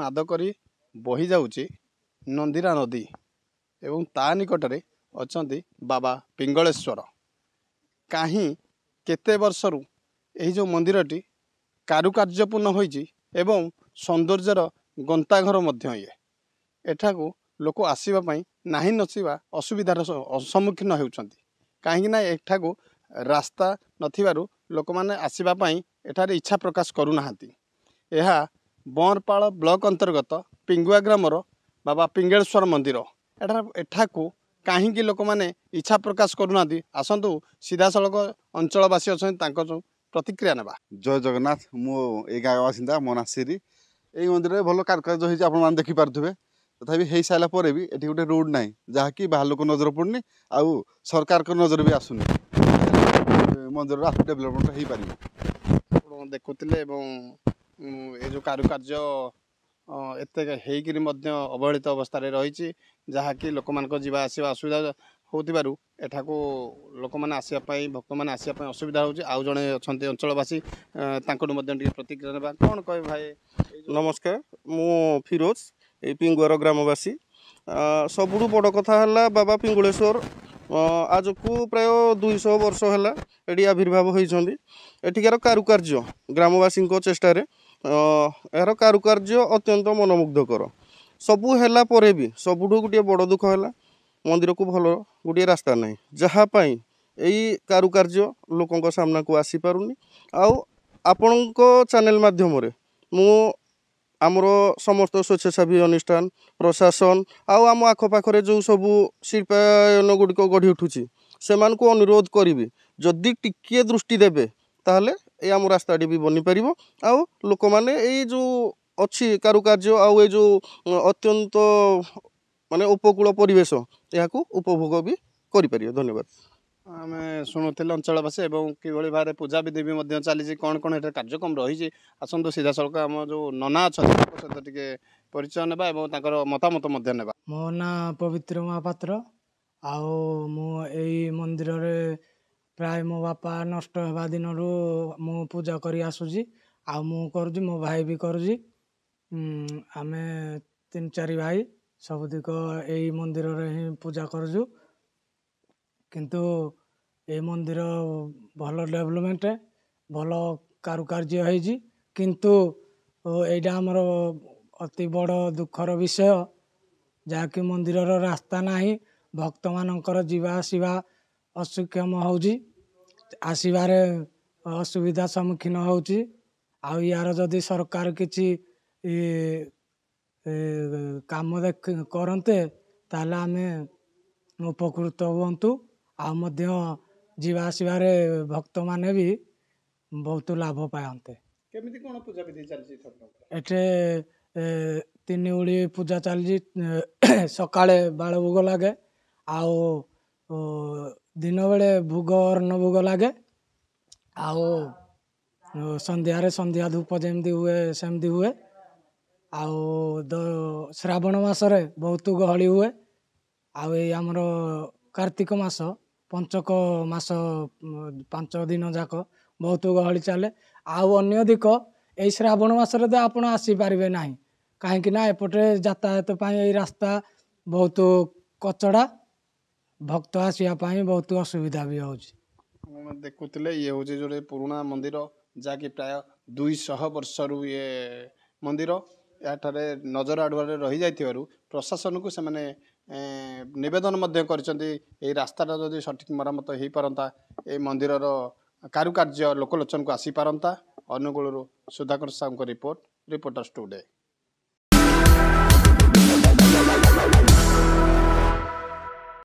नाद करी बही जाऊँची नंदीरा नदी एवं ता निकटरे अछंती बाबा पिंगलेश्वर कहीं केते वर्षरू यही जो मंदिरटी कारुकार्यपूर्ण होइछि एवं सौंदर्यर गंताघर मध्य ये एठाकू लोक आसवाई नहीं नसीबा असुविधार सम्मुखीन होउछंती कहीं ना एठाकू रास्ता नथिबारु लोक माने आसवाई एठारे इच्छा प्रकाश करूना यह बंरपाल ब्लॉक अंतर्गत पिंगुआ ग्रामर बाबा पिंगलेश्वर मंदिर एठाकू कहीं लोक मैंने इच्छा प्रकाश करूना आसतु सीधा सड़क अंचलवासी अच्छा प्रतिक्रिया नेबा। जय जगन्नाथ मो ए गाँव बासिंदा मो ना श्री यही मंदिर में भल कारुकार्य होती आप देखिपे तथापि हो सारा पर भी ये गोटे रोड ना जहाँकि बाहर लोक नजर पड़नी आउ सरकार को नजर भी आसुनी मंदिर आठ डेभलपमेंट हो पार देखुले ये जो कारुकार्य एत अवहेलित अवस्था रही जहाँकि लोक मान जीवा आसवा असुविधा होतिबारु एठाकू लोक मैंने आसवाई भक्त मैंने आसवाई असुविधा होउछि आउ जड़े अच्छा अंचलवासी प्रतिक्रिया नेबा कौन कहे भाई। नमस्कार मु फिरोज ये पिंगुआर ग्रामवासी सबुठु बड़ कथा है बाबा पिंगुलेश्वर आज को प्राय 200 वर्ष है ये आविर्भाव होती एठिकार कारुकार्य ग्रामवासी चेष्टार यार कारुकार्य अत्यंत मनमुग्धकर सबू है पर भी सबुठु गोटे बड़ दुख है मंदिर को भल गोटे रास्ता ना जहाँपाई यही कारुकार्य लोकों सामना को आसी पारुनी आपण चैनल माध्यम मु आमर समस्त स्वेच्छासेवी अनुष्ठान प्रशासन आम आखपाखे जो सब शिल्पायन गुड़िक गढ़ी उठुची से अनुरोध करी जदि टिके दृष्टि देवे ताहले ये आम रास्ताटी भी बनी पार आउ लोक मैंने ये जो अच्छी कारुकार्य आउ जो अत्यंत माने उपकूल परिवेश यहाँ उपभोग भी करें। धन्यवाद। आम शुणुले अंचलवासी कि भाव पूजा विधि भी चली कौन कौन ये कार्यक्रम रही आसतु सीधा सड़क आम जो नना अच्छा सहित टे परिचय नेबा मतामत नेबा। मो ना पवित्र महापात्र आई मंदिर प्राय मो बापा नष्ट होगा दिन मु पूजा करी आसुची मु करुँच मो भाई भी करुँच आम 3-4 भाई सबुदिक यही मंदिर ही पूजा करुँ किंतु ये मंदिर भल डेवलपमेंट भल कारुकार्य है किंतु यहाँ आमर अति बड़ दुखर विषय जहाँकि मंदिर रास्ता नहीं भक्त मानकर जीवा आसवा असक्षम होउची आसबार असुविधा सम्मुखीन होउची यार जदि सरकार किसी काम करते ताले आमे उपकृत हुंतु जीवा आसबार भक्त माने भी बहुत लाभ पाते। केमिति कोन पूजा विधि चलछि एठे 3 ओली पूजा चलछि सकाळे बाळ भोग लागे आउ दिन बेले भोग अन्न भोग लगे संध्यारे संध्या धूप जमती हुए सेमती हुए श्रावण मासरे बहुत गहली हुए आमर कार्तिक मास पंचक मास 5 दिन जाक बहुत गहली चले अधिक यही श्रावण मासरे तो आप आसीपारे ना कहीं एपटे यातायात रास्ता बहुत कचड़ा भक्त आसवाई बहुत असुविधा भी हो देखुले ये हूँ जो पुराना मंदिर जहाँकि प्राय 200 वर्षरू ये मंदिर याठारे नजर आडुआरे रही जाइथिबारु प्रशासन को से निवेदन कर रास्ताटा जदि सठिक मरामत हो पारंता ए मंदिर कारुकार्य लोकलोचन को आसी पारंता। Anugul Sudhakar Sahu reporter today.